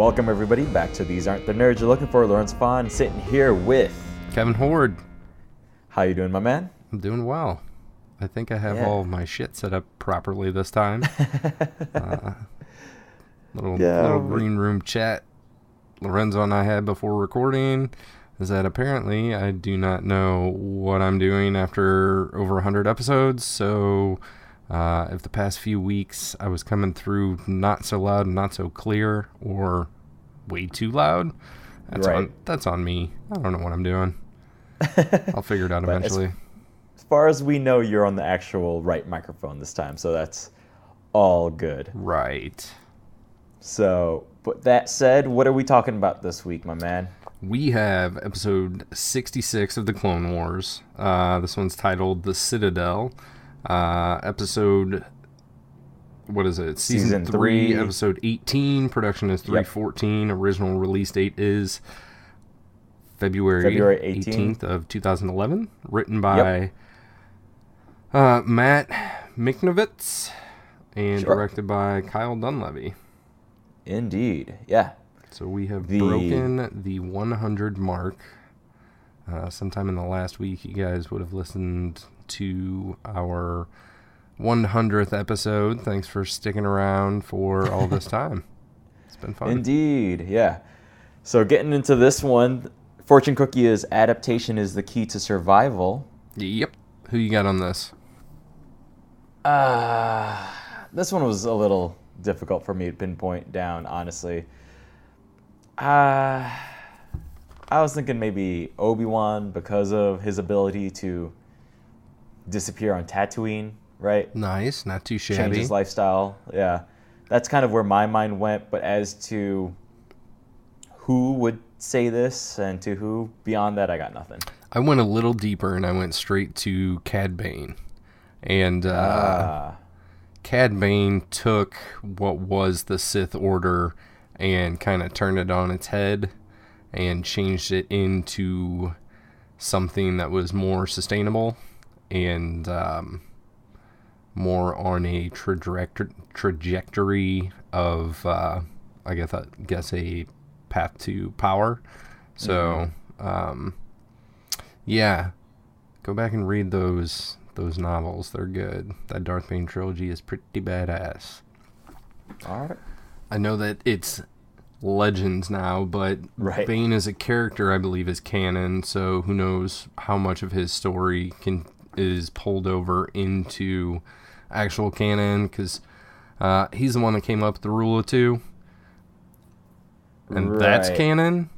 Welcome everybody back to These Aren't the Nerds You're Looking For. Lorenzo and Kevin sitting here with Kevin Horde. How you doing, my man? I'm doing well. I think I have all of my shit set up properly this time. Little green room chat Lorenzo and I had before recording is that apparently I do not know what I'm doing after over 100 episodes, so if the past few weeks I was coming through not so loud and not so clear or way too loud, that's on me. I don't know what I'm doing. I'll figure it out eventually. As far as we know, you're on the actual right microphone this time, so that's all good. Right. So, but that said, what are we talking about this week, my man? We have episode 66 of the Clone Wars. This one's titled The Citadel. Episode, what is it? Season 3, episode 18. Production is 3/14. Original release date is February 18th of 2011. Written by Matt Michnovetz and directed by Kyle Dunleavy. Indeed, yeah. So we have broken the 100 mark. Sometime in the last week, you guys would have listened to our 100th episode. Thanks for sticking around for all this time. It's been fun. Indeed, yeah. So getting into this one, fortune cookie is adaptation is the key to survival. Yep. Who you got on this? This one was a little difficult for me to pinpoint down, honestly. I was thinking maybe Obi-Wan because of his ability to disappear on Tatooine, right? Nice, not too shabby. Change his lifestyle, yeah. That's kind of where my mind went, but as to who would say this and to who, beyond that, I got nothing. I went a little deeper and I went straight to Cad Bane. And Cad Bane took what was the Sith Order and kind of turned it on its head and changed it into something that was more sustainable and more on a trajectory of, I guess a path to power. So, yeah, go back and read those novels. They're good. That Darth Bane trilogy is pretty badass. All right. I know that it's Legends now, but Bane as a character, I believe, is canon, so who knows how much of his story is pulled over into actual canon, because he's the one that came up with the rule of two, and that's canon,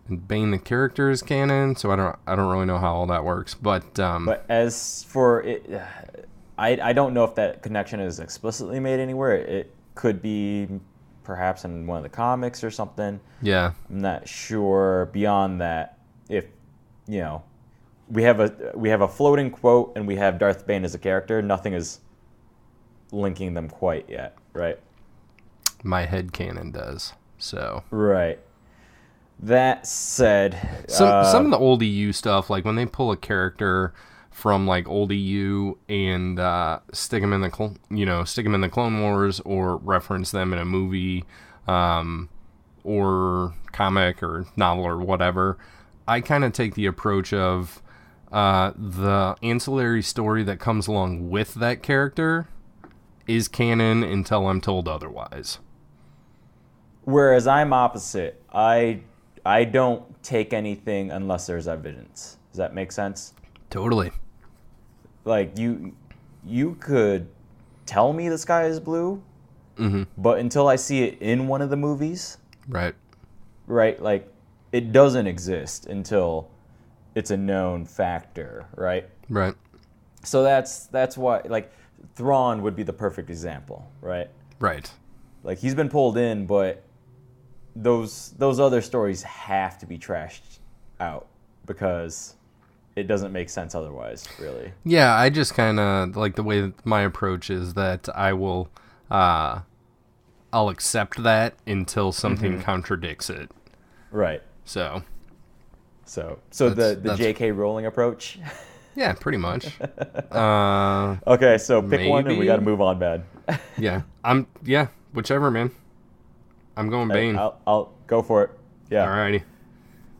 and Bane the character is canon, so I don't really know how all that works, but as for it, I don't know if that connection is explicitly made anywhere. It could be perhaps in one of the comics or something. Yeah. I'm not sure. Beyond that, if we have a floating quote and we have Darth Bane as a character, nothing is linking them quite yet, right? My headcanon does. So. Right. That said, some of the old EU stuff, like when they pull a character from like old EU and stick them in the Clone Wars or reference them in a movie or comic or novel or whatever, I kind of take the approach of the ancillary story that comes along with that character is canon until I'm told otherwise. Whereas I'm opposite. I don't take anything unless there's evidence. Does that make sense? Totally. Like, you could tell me the sky is blue, but until I see it in one of the movies, right, like, it doesn't exist until it's a known factor, right? Right. So that's why, like, Thrawn would be the perfect example, right? Right. Like, he's been pulled in, but those other stories have to be trashed out because it doesn't make sense otherwise, really. Yeah, I just kind of, like, the way that my approach is that I will, I'll accept that until something contradicts it. Right. So the J.K. Rowling approach? Yeah, pretty much. Okay, so pick one and we got to move on, man. Yeah, whichever, man. I'm going Bane. I'll go for it. Yeah. Alrighty.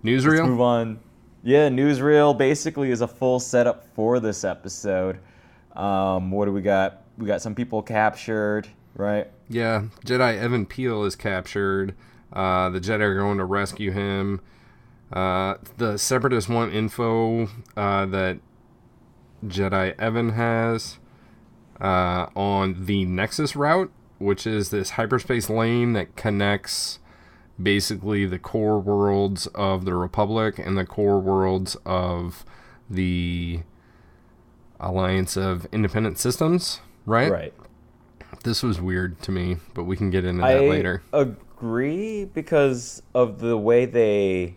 Newsreel? Let's move on. Yeah, newsreel basically is a full setup for this episode. What do we got? We got some people captured, right? Yeah, Jedi Evan Piell is captured. The Jedi are going to rescue him. The Separatists want info that Jedi Evan has on the Nexus route, which is this hyperspace lane that connects basically the core worlds of the Republic and the core worlds of the Alliance of Independent Systems, right? Right. This was weird to me, but we can get into that later. I agree because of the way they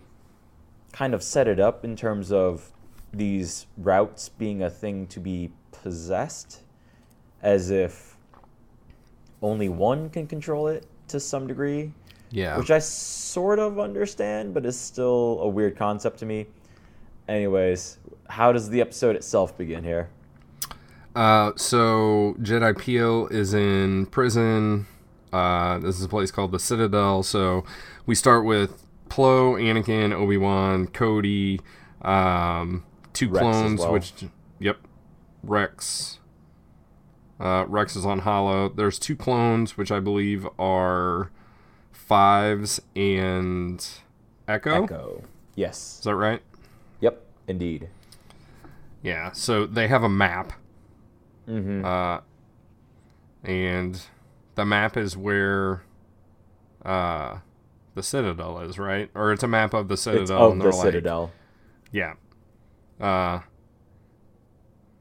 kind of set it up in terms of these routes being a thing to be possessed, as if only one can control it to some degree. Yeah. Which I sort of understand, but is still a weird concept to me. Anyways, how does the episode itself begin here? So Jedi Piell is in prison. This is a place called the Citadel. So we start with Plo, Anakin, Obi-Wan, Cody, two Rex clones, as well. Rex. Rex is on Hollow. There's two clones, which I believe are Fives and Echo. Echo. Yes. Is that right? Yep, indeed. Yeah, so they have a map. Mm-hmm. And the map is where the Citadel is, right? Or it's a map of the Citadel. It's of and the Citadel. Yeah.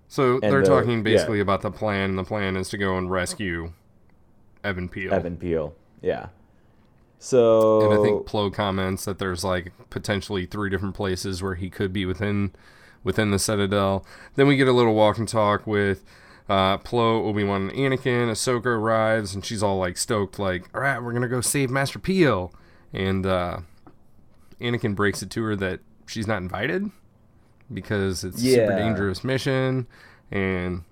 So they're talking basically about the plan. The plan is to go and rescue Evan Piell. Evan Piell, yeah. So, and I think Plo comments that there's like potentially 3 different places where he could be within the Citadel. Then we get a little walk and talk with Plo, Obi-Wan, and Anakin. Ahsoka arrives, and she's all like stoked, like, all right, we're going to go save Master Piell. And Anakin breaks it to her that she's not invited because it's a super dangerous mission. And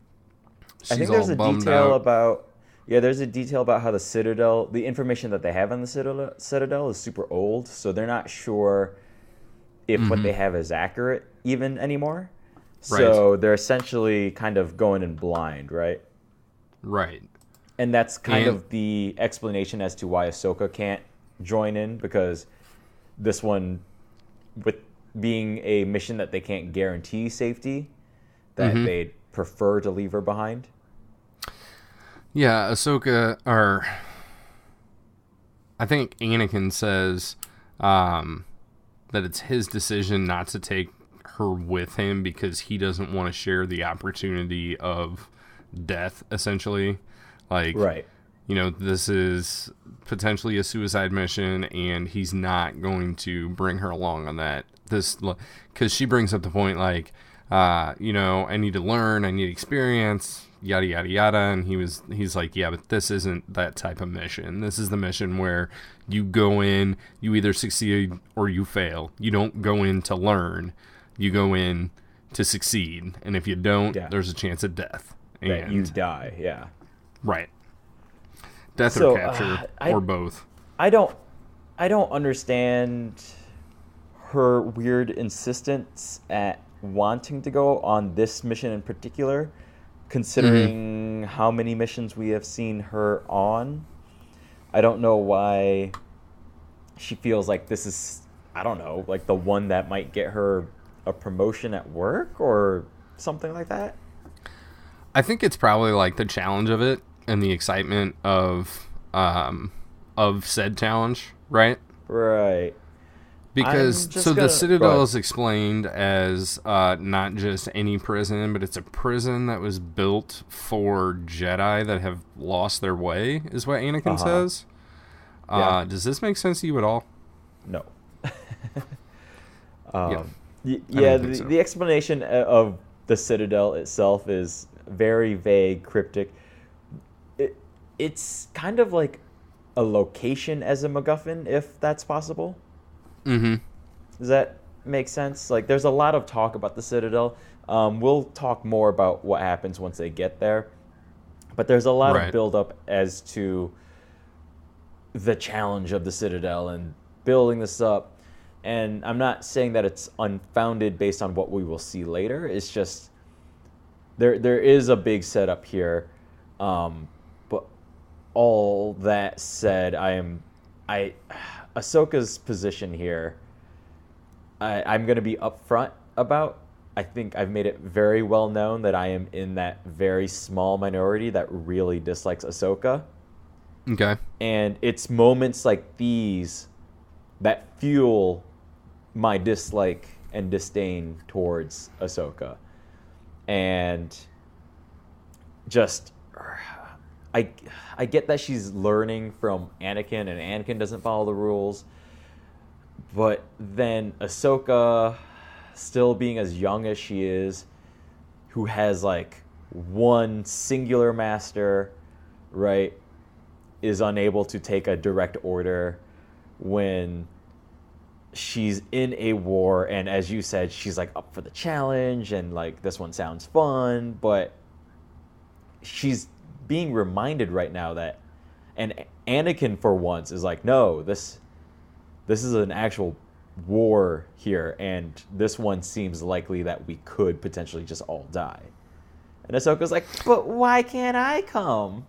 she's all bummed out. There's a detail about how the Citadel, the information that they have on the Citadel is super old, so they're not sure if what they have is accurate even anymore. So they're essentially kind of going in blind, right? Right. And that's kind of the explanation as to why Ahsoka can't join in, because this one, with being a mission that they can't guarantee safety, that they'd prefer to leave her behind. Yeah, Ahsoka, or I think Anakin says that it's his decision not to take her with him because he doesn't want to share the opportunity of death, essentially. Like, right. You know, this is potentially a suicide mission, and he's not going to bring her along on that. Because she brings up the point, like, you know, I need to learn, I need experience, yada, yada, yada. And he's like, yeah, but this isn't that type of mission. This is the mission where you go in, you either succeed or you fail. You don't go in to learn. You go in to succeed. And if you don't, there's a chance of death. And you die, yeah. Right. Death or capture, or both. I don't understand her weird insistence at wanting to go on this mission in particular, considering how many missions we have seen her on. I don't know why she feels like this is, I don't know, like the one that might get her a promotion at work or something like that. I think it's probably like the challenge of it and the excitement of said challenge, right? Right. Because the Citadel is explained as not just any prison, but it's a prison that was built for Jedi that have lost their way, is what Anakin says. Does this make sense to you at all? No. So. The explanation of the Citadel itself is very vague, cryptic. It's kind of like a location as a MacGuffin, if that's possible. Mm-hmm. Does that make sense? Like, there's a lot of talk about the Citadel. We'll talk more about what happens once they get there. But there's a lot of build-up as to the challenge of the Citadel and building this up. And I'm not saying that it's unfounded based on what we will see later. It's just there is a big setup here. But all that said, Ahsoka's position here, I'm going to be upfront about. I think I've made it very well known that I am in that very small minority that really dislikes Ahsoka. Okay. And it's moments like these that fuel my dislike and disdain towards Ahsoka. And just, I get that she's learning from Anakin, and Anakin doesn't follow the rules. But then Ahsoka, still being as young as she is, who has like one singular master, right, is unable to take a direct order when she's in a war. And as you said, she's like up for the challenge and like, this one sounds fun, but she's being reminded right now that, and Anakin for once is like, no, this is an actual war here, and this one seems likely that we could potentially just all die. And Ahsoka's like, but why can't I come?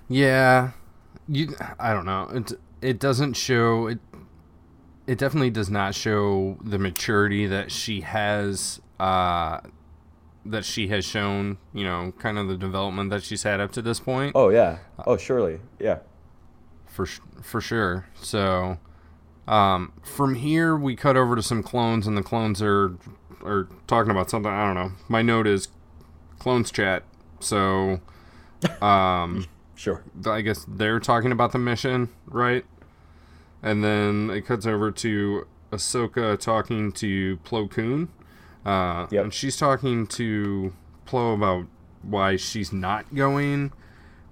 Yeah, I don't know. It doesn't show it. It definitely does not show the maturity that she has. That she has shown. You know, kind of the development that she's had up to this point. Oh yeah. Oh surely. Yeah. For sure. So, from here we cut over to some clones, and the clones are talking about something. I don't know. My note is clones chat. So, sure. I guess they're talking about the mission, right? And then it cuts over to Ahsoka talking to Plo Koon. Yep. And she's talking to Plo about why she's not going.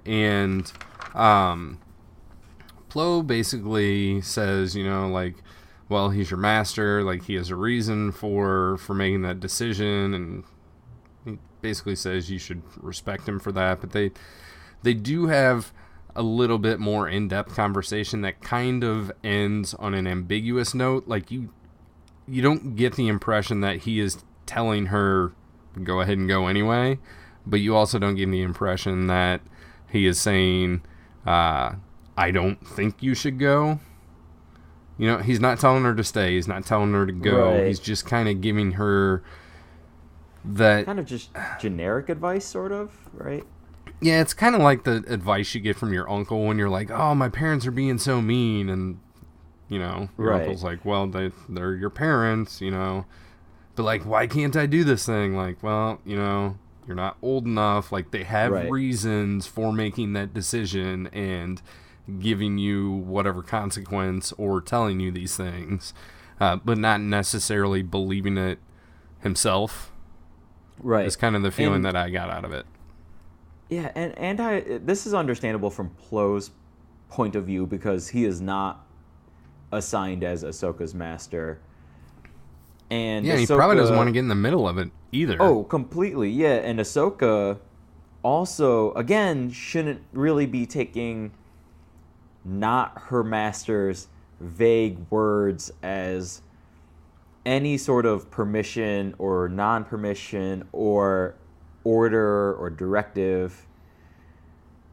And Plo basically says, you know, like, well, he's your master. Like, he has a reason for making that decision. And he basically says you should respect him for that. But they do have a little bit more in-depth conversation that kind of ends on an ambiguous note. Like, you don't get the impression that he is telling her go ahead and go anyway, but you also don't get the impression that he is saying I don't think you should go. You know, he's not telling her to stay, he's not telling her to go. Right. He's just kind of giving her that kind of just generic advice, sort of, right? Yeah, it's kind of like the advice you get from your uncle when you're like, oh, my parents are being so mean. And, you know, your uncle's like, well, they're your parents, you know. But, like, why can't I do this thing? Like, well, you know, you're not old enough. Like, they have reasons for making that decision and giving you whatever consequence or telling you these things, but not necessarily believing it himself. Right. It's kind of the feeling that I got out of it. Yeah, and this is understandable from Plo's point of view because he is not assigned as Ahsoka's master. And yeah, Ahsoka, he probably doesn't want to get in the middle of it either. Oh, completely, yeah. And Ahsoka also, again, shouldn't really be taking not her master's vague words as any sort of permission or non-permission or order or directive,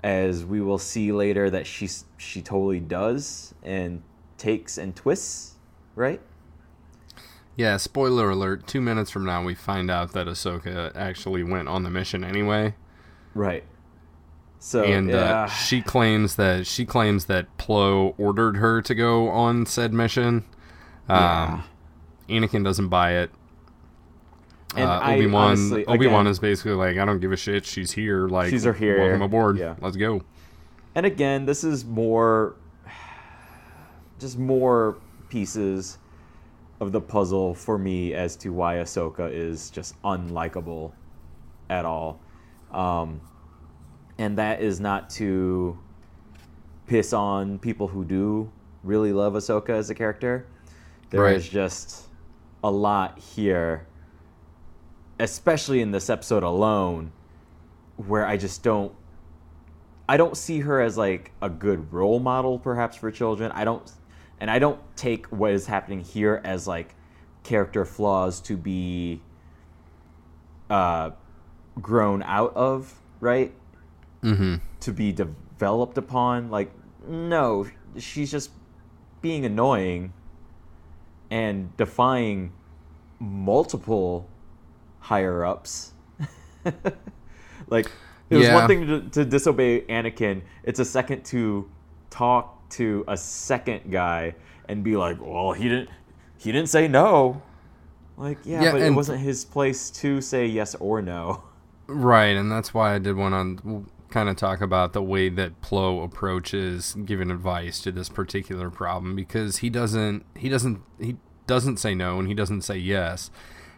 as we will see later that she totally does and takes and twists, right? Yeah, spoiler alert, 2 minutes from now we find out that Ahsoka actually went on the mission anyway. Right. So and she claims that Plo ordered her to go on said mission. Anakin doesn't buy it. And Obi-Wan is basically like, I don't give a shit. She's here. Like, she's here. Welcome aboard. Yeah. Let's go. And again, this is just more pieces of the puzzle for me as to why Ahsoka is just unlikable at all. And that is not to piss on people who do really love Ahsoka as a character. There is just a lot here, especially in this episode alone, where I just don't I don't see her as like a good role model, perhaps, for children. I don't take what is happening here as like character flaws to be grown out of, right? Mm-hmm. To be developed upon. Like, no, she's just being annoying and defying multiple higher ups. Like, it was one thing to disobey Anakin. It's a second to talk to a second guy and be like, well, he didn't say no. Like, but it wasn't his place to say yes or no. Right, and that's why I did want to kind of talk about the way that Plo approaches giving advice to this particular problem, because he doesn't say no, and he doesn't say yes,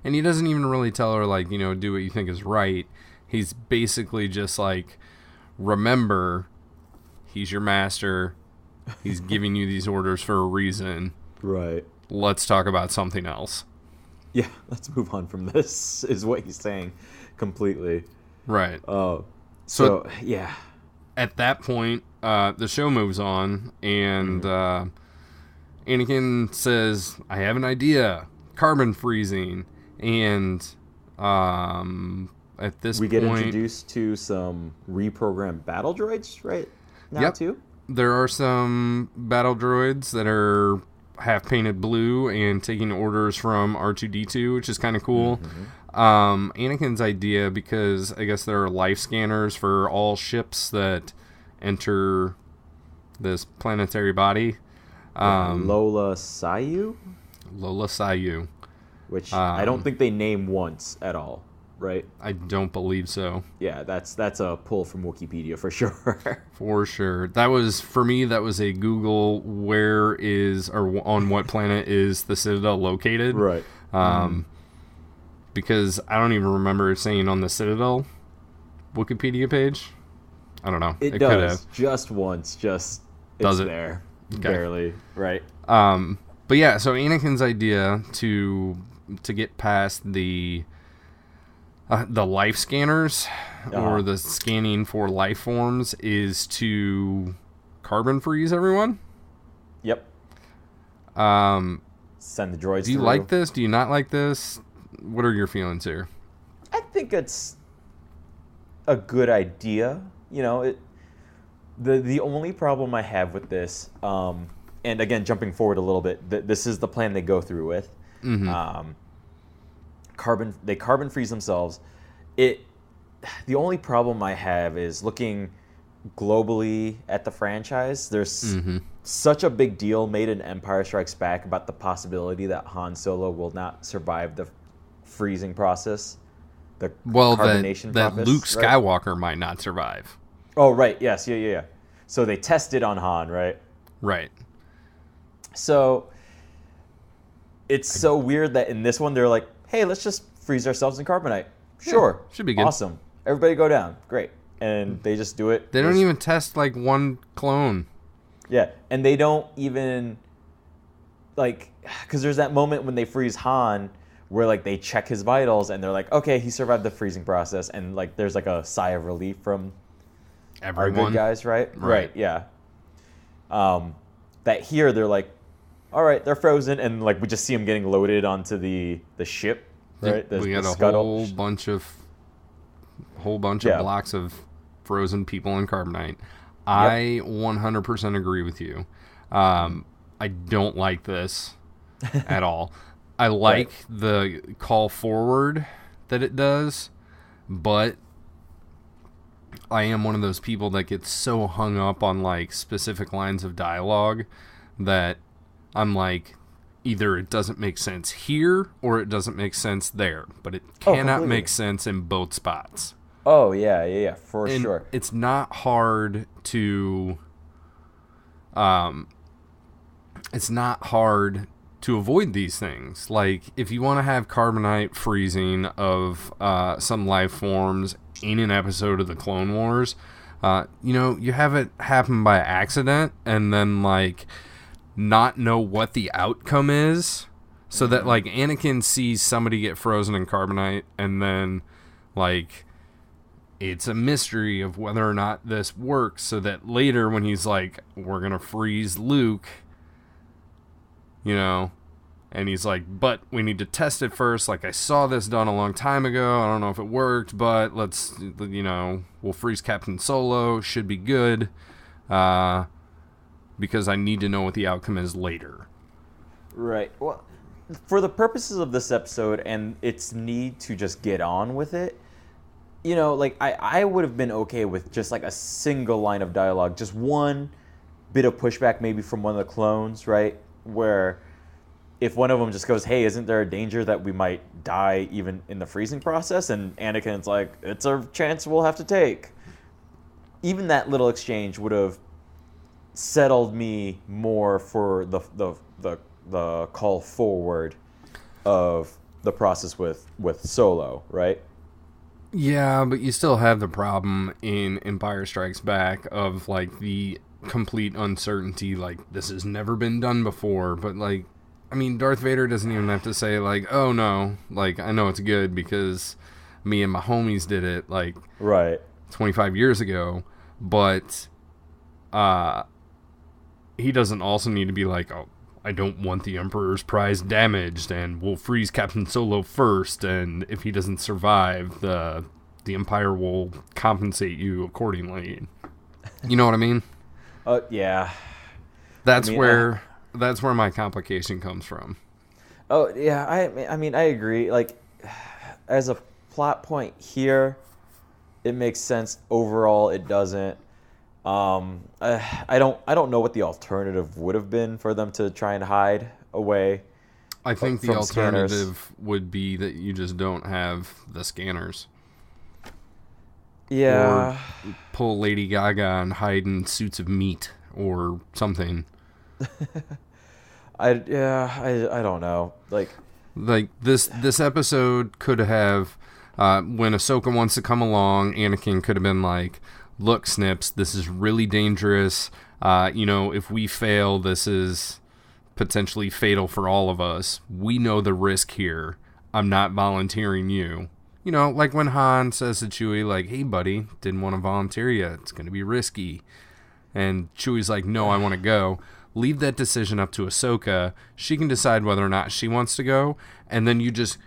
and he doesn't even really tell her, like, you know, do what you think is right. He's basically just like, remember, he's your master. He's giving you these orders for a reason. Right. Let's talk about something else. Yeah, let's move on from this, is what he's saying completely. Right. So yeah. At that point, the show moves on, and Anakin says, I have an idea. Carbon freezing. And at this point, we get introduced to some reprogrammed battle droids, right? Now, too? There are some battle droids that are half painted blue and taking orders from R2-D2, which is kind of cool. Mm-hmm. Anakin's idea, because I guess there are life scanners for all ships that enter this planetary body. Lola Sayu? Lola Sayu. Which I don't think they name once at all, right? I don't believe so. Yeah, that's a pull from Wikipedia for sure. For sure. That was, for me, that was a Google where is, or on what planet is the Citadel located. Right. Because I don't even remember it saying on the Citadel Wikipedia page. I don't know. It does. Could have. Just once. Just, it's there. Okay. Barely. Right. But yeah, so Anakin's idea to get past the life scanners or the scanning for life forms is to carbon freeze everyone. Yep. Send the droids. Do you like this? Do you not like this? What are your feelings here? I think it's a good idea. You know, the only problem I have with this, and again, jumping forward a little bit, this is the plan they go through with. Mm-hmm. They carbon freeze themselves. The only problem I have is looking globally at the franchise. There's such a big deal made in Empire Strikes Back about the possibility that Han Solo will not survive the freezing process, the carbonation process. That Luke Skywalker might not survive. Oh, right. Yes. Yeah. So they tested on Han, right? Right. So it's so weird that in this one they're like, hey, let's just freeze ourselves in carbonite. Sure. Yeah, should be good. Awesome. Everybody go down. Great. And they just do it. They don't even test like one clone. Yeah. And they don't even, like, because there's that moment when they freeze Han where like they check his vitals and they're like, okay, he survived the freezing process. And like there's like a sigh of relief from everyone. Our good guys, right? Right. Yeah. That here they're like, all right, they're frozen, and like we just see them getting loaded onto the ship, right? We got a whole bunch of blocks of frozen people in carbonite. Yep. I 100% agree with you. I don't like this at all. I like the call forward that it does, but I am one of those people that gets so hung up on like specific lines of dialogue that I'm like, either it doesn't make sense here or it doesn't make sense there, but it cannot make sense in both spots. Oh, yeah, for sure. It's not hard to avoid these things. Like, if you want to have carbonite freezing of some life forms in an episode of the Clone Wars, you have it happen by accident and then, like, not know what the outcome is, so that like Anakin sees somebody get frozen in carbonite and then like it's a mystery of whether or not this works, so that later when he's like, we're going to freeze Luke, you know, and he's like, but we need to test it first. Like, I saw this done a long time ago. I don't know if it worked, but let's, you know, we'll freeze Captain Solo. Should be good. Because I need to know what the outcome is later. Right. Well, for the purposes of this episode and its need to just get on with it, you know, like, I would have been okay with just, like, a single line of dialogue. Just one bit of pushback maybe from one of the clones, right? Where if one of them just goes, hey, isn't there a danger that we might die even in the freezing process? And Anakin's like, it's a chance we'll have to take. Even that little exchange would have settled me more for the call forward of the process with Solo, right? Yeah, but you still have the problem in Empire Strikes Back of, like, the complete uncertainty, like, this has never been done before, but, like, I mean, Darth Vader doesn't even have to say, like, oh, no, like, I know it's good because me and my homies did it, like, right, 25 years ago, but, he doesn't also need to be like, oh, I don't want the Emperor's prize damaged, and we'll freeze Captain Solo first, and if he doesn't survive, the Empire will compensate you accordingly. You know what I mean? Yeah. That's where my complication comes from. Oh, yeah, I mean, I agree. Like, as a plot point here, it makes sense. Overall, it doesn't. I don't know what the alternative would have been for them to try and hide away. I think the alternative would be that you just don't have the scanners. Yeah. Or pull Lady Gaga and hide in suits of meat or something. I don't know. Like this episode could have, when Ahsoka wants to come along, Anakin could have been like, look, Snips, this is really dangerous. You know, if we fail, this is potentially fatal for all of us. We know the risk here. I'm not volunteering you. You know, like when Han says to Chewie, like, hey, buddy, didn't want to volunteer you. It's going to be risky. And Chewie's like, no, I want to go. Leave that decision up to Ahsoka. She can decide whether or not she wants to go. And then you just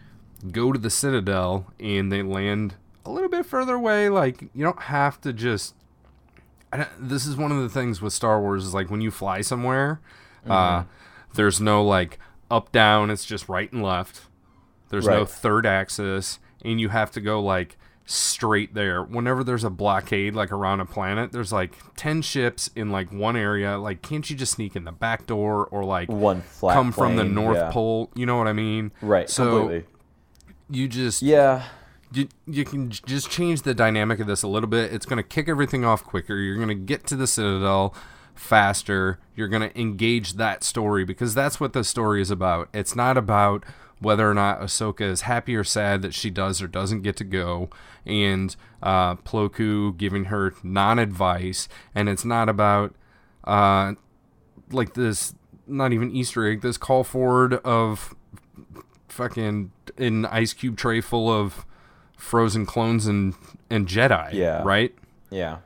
go to the Citadel and they land a little bit further away. Like, you don't have to just... this is one of the things with Star Wars is, like, when you fly somewhere, there's no, like, up, down. It's just right and left. There's no third axis. And you have to go, like, straight there. Whenever there's a blockade, like, around a planet, there's, like, 10 ships in, like, one area. Like, can't you just sneak in the back door or, like, one flat come plane, from the North Pole? You know what I mean? Right, so completely. You just... Yeah. You can just change the dynamic of this a little bit. It's going to kick everything off quicker. You're going to get to the Citadel faster. You're going to engage that story because that's what the story is about. It's not about whether or not Ahsoka is happy or sad that she does or doesn't get to go, and Plo Koon giving her non-advice, and it's not about like this, not even Easter egg, this call forward of fucking an ice cube tray full of frozen clones and Jedi, right? Yeah.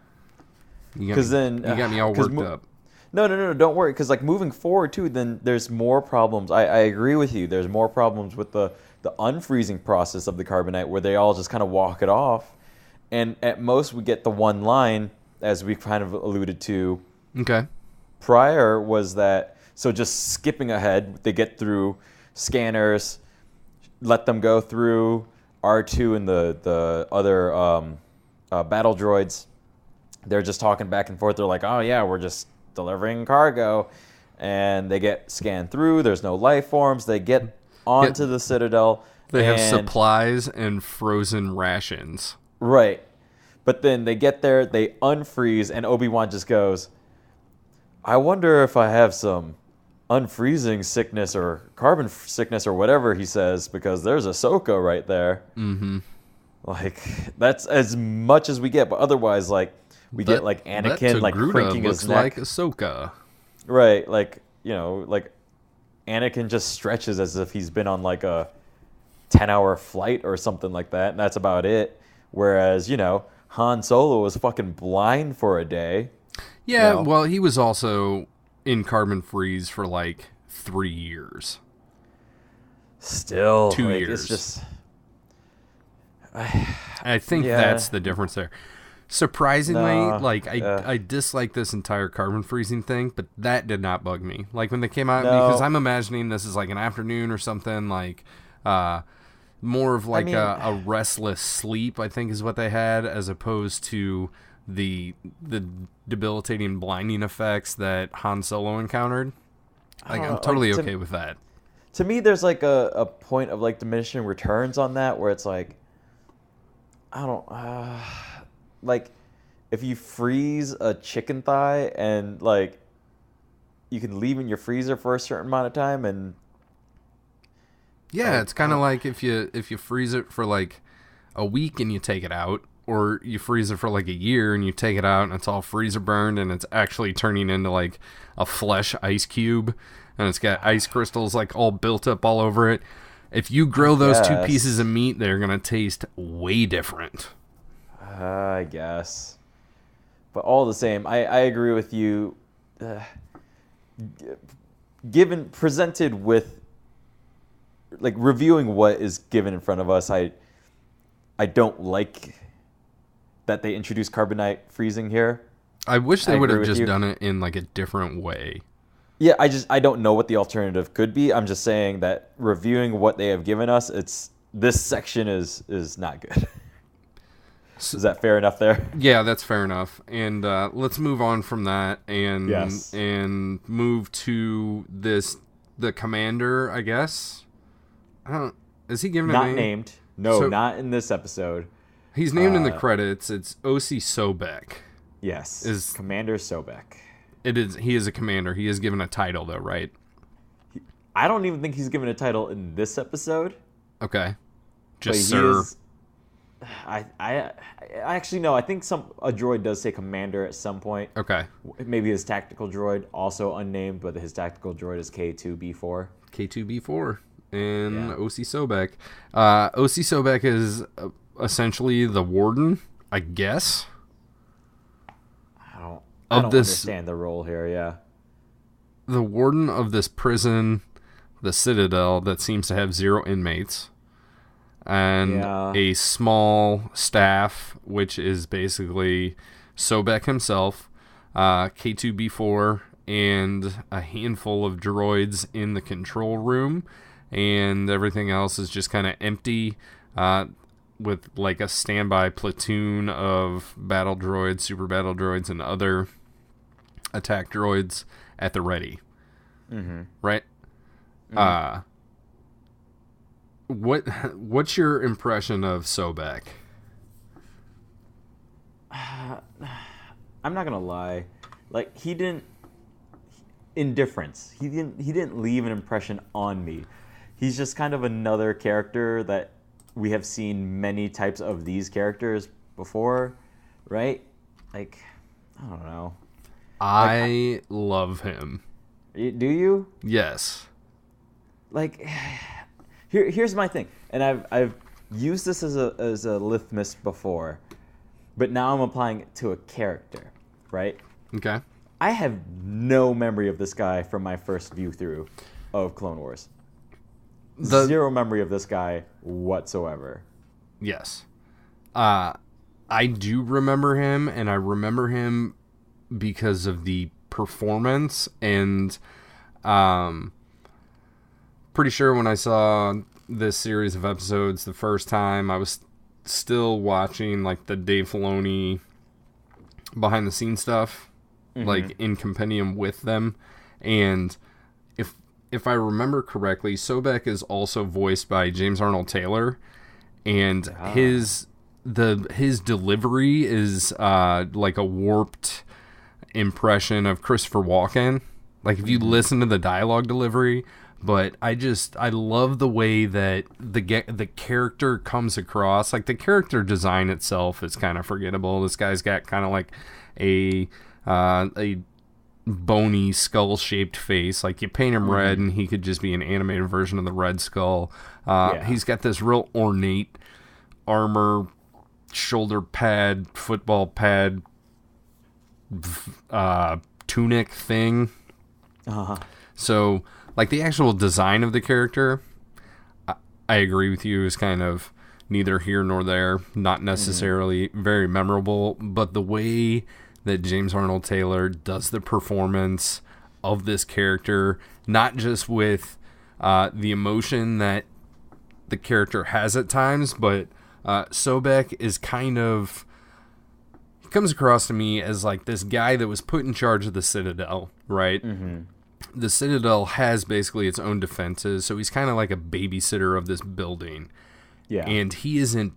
Because then you got me all worked up. No, don't worry. Because, like, moving forward too, then there's more problems. I agree with you. There's more problems with the unfreezing process of the carbonite, where they all just kind of walk it off, and at most we get the one line, as we kind of alluded to. Okay. Prior was that, so just skipping ahead, they get through scanners, let them go through R2 and the other battle droids. They're just talking back and forth. They're like, oh yeah, we're just delivering cargo, and they get scanned through. There's no life forms. They get onto the Citadel. They have supplies and frozen rations. Right. But then they get there, they unfreeze, and Obi-Wan just goes, I wonder if I have some unfreezing sickness or carbon sickness or whatever he says, because there's Ahsoka right there. Mm-hmm. Like, that's as much as we get, but otherwise, like, we get, like, Anakin, like, cranking his neck. Like Ahsoka. Right, like, you know, like, Anakin just stretches as if he's been on, like, a 10-hour flight or something like that, and that's about it. Whereas, you know, Han Solo was fucking blind for a day. Yeah, you know? Well, he was also in carbon freeze for like 3 years. Still, 2 years. It's just. I think that's the difference there. Surprisingly, I dislike this entire carbon freezing thing, but that did not bug me. Like when they came out, because I'm imagining this is like an afternoon or something, like more of like a restless sleep, I think is what they had, as opposed to the debilitating blinding effects that Han Solo encountered. Like I'm totally okay with that. To me, there's like a point of like diminishing returns on that, where it's like, I don't like if you freeze a chicken thigh and like you can leave in your freezer for a certain amount of time, and it's kind of like if you freeze it for like a week and you take it out, or you freeze it for like a year and you take it out and it's all freezer burned and it's actually turning into like a flesh ice cube and it's got ice crystals like all built up all over it. If you grill those two pieces of meat, they're going to taste way different. I guess. But all the same, I agree with you. Presented with, like, reviewing what is given in front of us, I don't like that they introduced carbonite freezing here. I wish they would have just done it in, like, a different way. Yeah, I don't know what the alternative could be. I'm just saying that reviewing what they have given us, this section is not good. Is that fair enough there? Yeah, that's fair enough. And let's move on from that and move to the commander, I guess. Is he given a name? Not named. No, not in this episode. He's named in the credits. It's O.C. Sobek. Yes, is Commander Sobek. It is. He is a commander. He is given a title, though, right? I don't even think he's given a title in this episode. Okay, just sir. I actually no. I think a droid does say commander at some point. Okay, maybe his tactical droid, also unnamed, but his tactical droid is K2B4. K2B4 and O.C. Sobek. O.C. Sobek is essentially the warden, I guess. I don't understand the role here, yeah. The warden of this prison, the Citadel, that seems to have 0 inmates, and a small staff, which is basically Sobek himself, K2B4, and a handful of droids in the control room, and everything else is just kind of empty, with like a standby platoon of battle droids, super battle droids, and other attack droids at the ready. Mm-hmm. Right? Mm-hmm. What's your impression of Sobek? I'm not gonna lie. Like, he didn't leave an impression on me. He's just kind of another character that we have seen many types of these characters before, right? Like, I don't know. I love him. Do you? Yes. Like, here's my thing, and I've used this as a litmus before, but now I'm applying it to a character, right? Okay. I have no memory of this guy from my first view through of Clone Wars. Zero memory of this guy whatsoever. Yes. I do remember him, and I remember him because of the performance, and pretty sure when I saw this series of episodes the first time, I was still watching like the Dave Filoni behind the scenes stuff, like in compendium with them, and if I remember correctly, Sobek is also voiced by James Arnold Taylor, and his delivery is like a warped impression of Christopher Walken. Like, if you listen to the dialogue delivery, but I love the way that the character comes across. Like, the character design itself is kind of forgettable. This guy's got kind of like a bony skull-shaped face. Like, you paint him red and he could just be an animated version of the Red Skull. He's got this real ornate armor shoulder pad, football pad, tunic thing. Uh-huh. So, like, the actual design of the character, I agree with you, is kind of neither here nor there. Not necessarily very memorable, but the way that James Arnold Taylor does the performance of this character, not just with the emotion that the character has at times, but Sobek is kind of... He comes across to me as, like, this guy that was put in charge of the Citadel, right? Mm-hmm. The Citadel has basically its own defenses, so he's kind of like a babysitter of this building. Yeah. And he isn't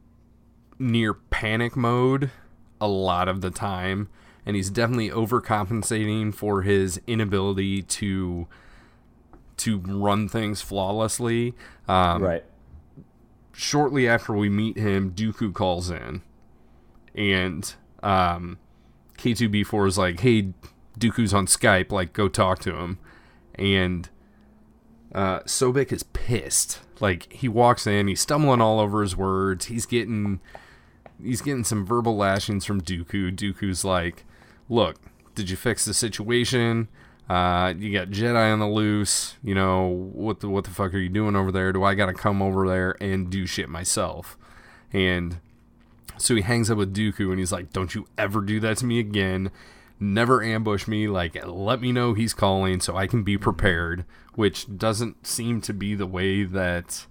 near panic mode a lot of the time, and he's definitely overcompensating for his inability to run things flawlessly. Right. Shortly after we meet him, Dooku calls in, and K2B4 is like, hey, Dooku's on Skype, like, go talk to him. And Sobek is pissed. Like, he walks in, he's stumbling all over his words. He's getting some verbal lashings from Dooku. Dooku's like, look, did you fix the situation? You got Jedi on the loose. You know, what the fuck are you doing over there? Do I gotta come over there and do shit myself? And so he hangs up with Dooku, and he's like, don't you ever do that to me again. Never ambush me. Like, let me know he's calling so I can be prepared, which doesn't seem to be the way that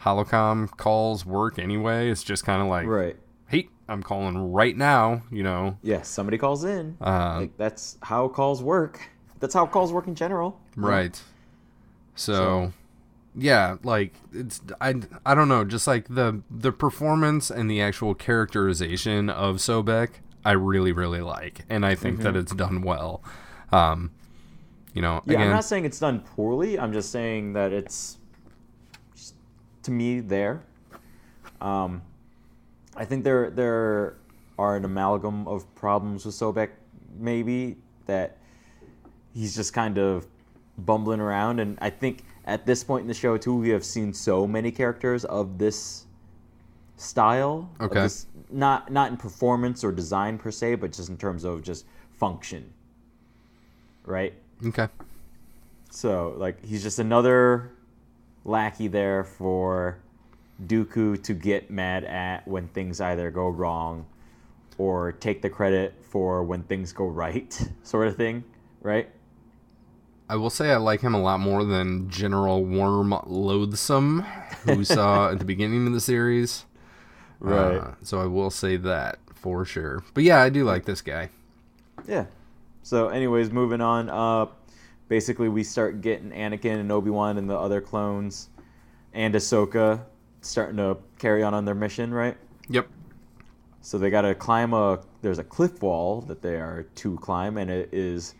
holocom calls work anyway. It's just kind of like, right. Hey, I'm calling right now, you know. Yeah, somebody calls in. Like, that's how calls work. That's how calls work in general. Right. So yeah, like, it's I don't know, just like the performance and the actual characterization of Sobek, I really, really like, and I think that it's done well. You know, yeah, again, I'm not saying it's done poorly. I'm just saying that it's, to me, there. I think there are an amalgam of problems with Sobek, maybe, that he's just kind of bumbling around, and I think at this point in the show, too, we have seen so many characters of this style. Okay. This, not in performance or design per se, but just in terms of just function. Right? Okay. So, like, he's just another lackey there for Dooku to get mad at when things either go wrong or take the credit for when things go right, sort of thing, right? I will say I like him a lot more than General Worm Loathsome, who we saw at the beginning of the series. Right. So I will say that for sure. But yeah, I do like this guy. Yeah. So anyways, moving on. Basically, we start getting Anakin and Obi-Wan and the other clones and Ahsoka starting to carry on their mission, right? Yep. So they got to climb there's a cliff wall that they are to climb, and it is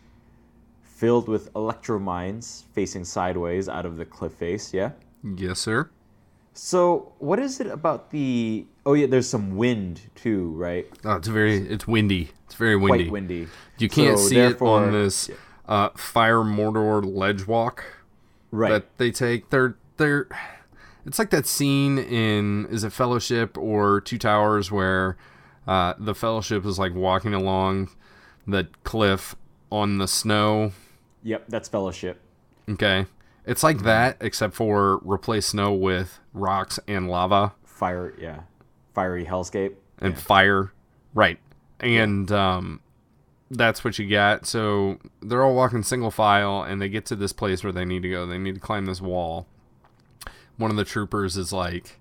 filled with electromines facing sideways out of the cliff face, yeah? Yes, sir. So what is it about the... Oh, yeah, there's some wind, too, right? Oh, it's windy. It's very windy. Quite windy. You can't see it on this Fire Mordor ledge walk that they take. They're it's like that scene in, is it Fellowship or Two Towers, where the Fellowship is like walking along the cliff on the snow. Yep, that's Fellowship. Okay. It's like that, except for replace snow with rocks and lava. Fire, yeah. Fiery hellscape. And fire. Right. And that's what you got. So they're all walking single file, and they get to this place where they need to go. They need to climb this wall. One of the troopers is like,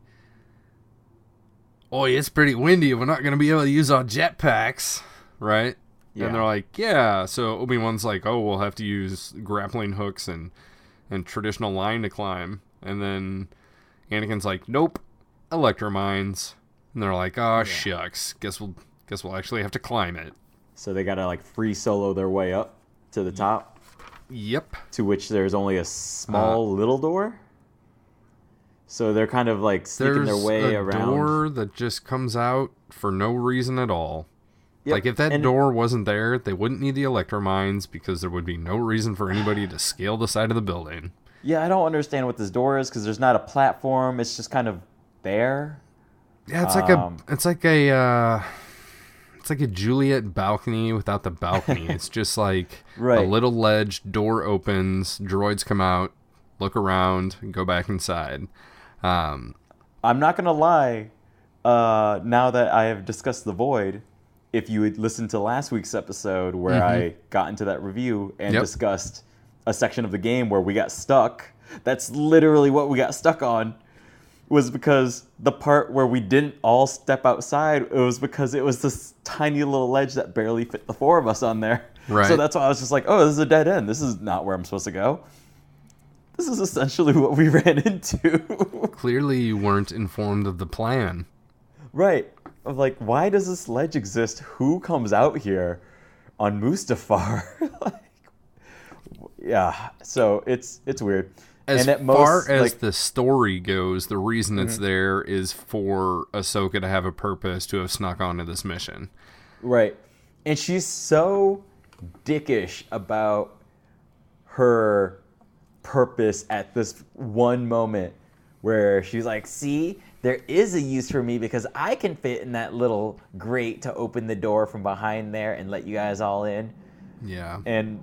"Oh, it's pretty windy. We're not going to be able to use our jetpacks." Right? Yeah. And they're like, "Yeah." So Obi-Wan's like, "Oh, we'll have to use grappling hooks and traditional line to climb." And then Anakin's like, "Nope, electromines." And they're like, "Oh, shucks. Guess we'll actually have to climb it." So they gotta like free solo their way up to the top. Yep. To which there's only a small little door. So they're kind of like sneaking their way around. There's a door that just comes out for no reason at all. Yep. Like, if that door wasn't there, they wouldn't need the electromines, because there would be no reason for anybody to scale the side of the building. Yeah, I don't understand what this door is, because there's not a platform. It's just kind of there. Yeah, it's like a Juliet balcony without the balcony. It's just like a little ledge, door opens, droids come out, look around, and go back inside. I'm not going to lie. Now that I have discussed the void, if you had listened to last week's episode where I got into that review and discussed a section of the game where we got stuck, that's literally what we got stuck on. Was because the part where we didn't all step outside, it was because it was this tiny little ledge that barely fit the four of us on there. Right. So that's why I was just like, oh, this is a dead end. This is not where I'm supposed to go. This is essentially what we ran into. Clearly you weren't informed of the plan. Right. Of like, why does this ledge exist? Who comes out here on Mustafar? Yeah, so it's weird. As far as the story goes, the reason it's there is for Ahsoka to have a purpose to have snuck onto this mission. Right. And she's so dickish about her purpose at this one moment where she's like, see, there is a use for me because I can fit in that little grate to open the door from behind there and let you guys all in. Yeah. And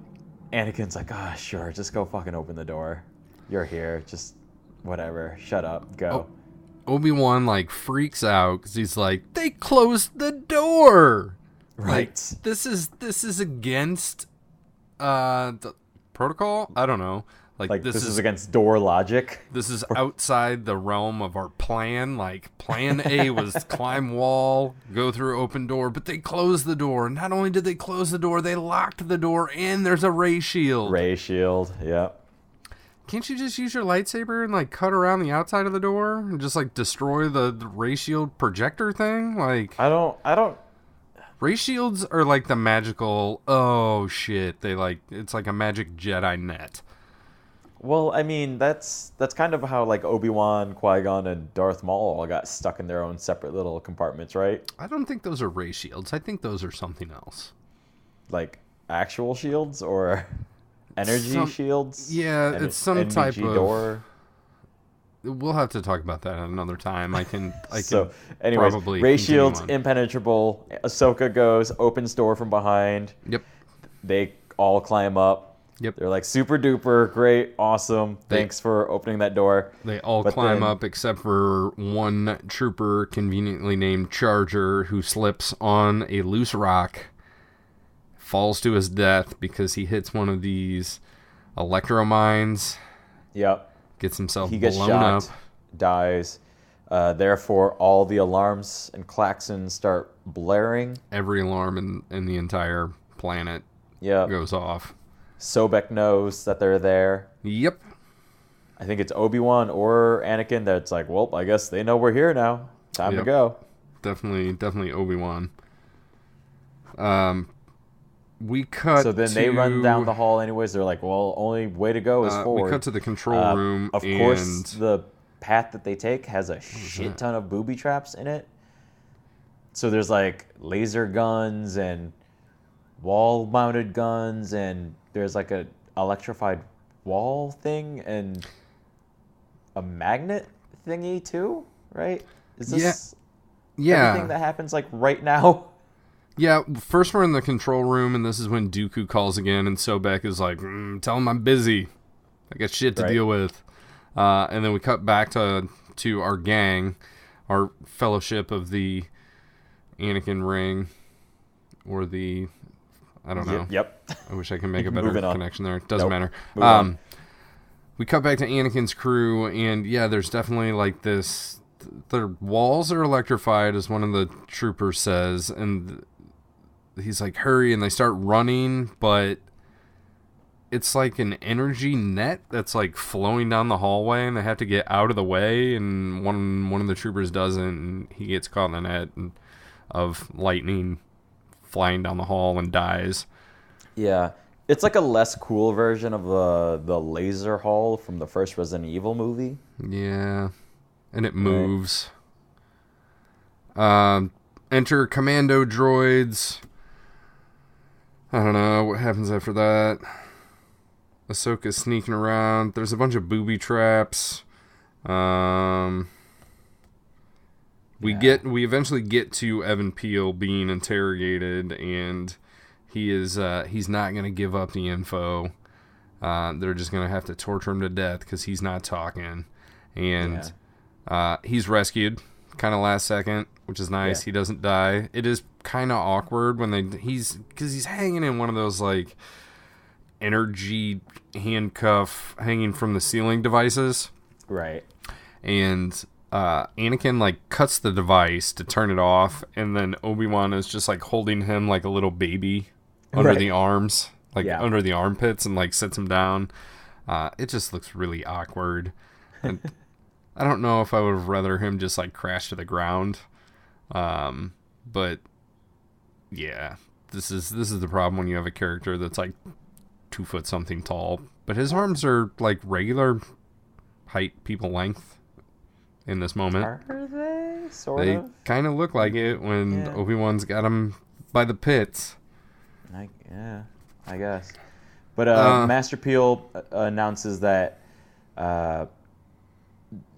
Anakin's like, sure, just go fucking open the door. You're here, just whatever. Shut up, go. Obi-Wan freaks out because he's like, they closed the door. Right. This is against the protocol. I don't know. This is against door logic. This is outside the realm of our plan. Plan A was climb wall, go through open door, but they closed the door. Not only did they close the door, they locked the door, and there's a ray shield. Ray shield, yeah. Can't you just use your lightsaber and cut around the outside of the door and just destroy the ray shield projector thing? I don't. Ray shields are the magical. Oh shit! It's like a magic Jedi net. Well, I mean that's kind of how Obi-Wan, Qui-Gon, and Darth Maul all got stuck in their own separate little compartments, right? I don't think those are ray shields. I think those are something else. Actual shields or. Energy shields? Yeah, it's some type of door. We'll have to talk about that another time. I can anyways, probably ray shields, impenetrable. Ahsoka goes, opens door from behind. Yep. They all climb up. Yep. They're super duper, great, awesome. Thanks for opening that door. They all climb up except for one trooper conveniently named Charger who slips on a loose rock. Falls to his death because he hits one of these electromines. Yep. Gets himself blown shocked, up. Dies. Therefore, all the alarms and klaxons start blaring. Every alarm in the entire planet goes off. Sobek knows that they're there. Yep. I think it's Obi-Wan or Anakin that's well, I guess they know we're here now. Time to go. Definitely Obi-Wan. We cut. So then they run down the hall anyways. They're like, well, only way to go is forward. We cut to the control room. Of course, the path that they take has a shit ton of booby traps in it. So there's laser guns and wall-mounted guns, and there's a electrified wall thing and a magnet thingy too, right? Is this everything that happens right now? Yeah, first we're in the control room, and this is when Dooku calls again, and Sobek is like, tell him I'm busy. I got shit to deal with. And then we cut back to our gang, our fellowship of the Anakin ring, or the... I don't know. Yep. I wish I could make a better connection there. It doesn't matter. We cut back to Anakin's crew, and there's definitely this... The walls are electrified, as one of the troopers says, and... He's like, hurry, and they start running, but it's an energy net that's flowing down the hallway, and they have to get out of the way, and one of the troopers doesn't, and he gets caught in the net of lightning flying down the hall and dies. Yeah. It's a less cool version of the laser hall from the first Resident Evil movie. Yeah. And it moves. Enter commando droids. I don't know what happens after that. Ahsoka's sneaking around. There's a bunch of booby traps. We We eventually get to Evan Piell being interrogated, and he's not going to give up the info. They're just going to have to torture him to death because he's not talking. And he's rescued kind of last second, which is nice. He doesn't die. It is kind of awkward when he's hanging in one of those like energy handcuff hanging from the ceiling devices. Right. And Anakin like cuts the device to turn it off, and then Obi-Wan is just like holding him like a little baby under the arms, like under the armpits, and like sits him down. It just looks really awkward. And I don't know if I would have rather him just like crash to the ground. But yeah, this is the problem when you have a character that's like 2 foot something tall, but his arms are like regular height, people length. In this moment, are they? They kind of look like it when Obi-Wan's got him by the pits. I guess. But Master Piell announces that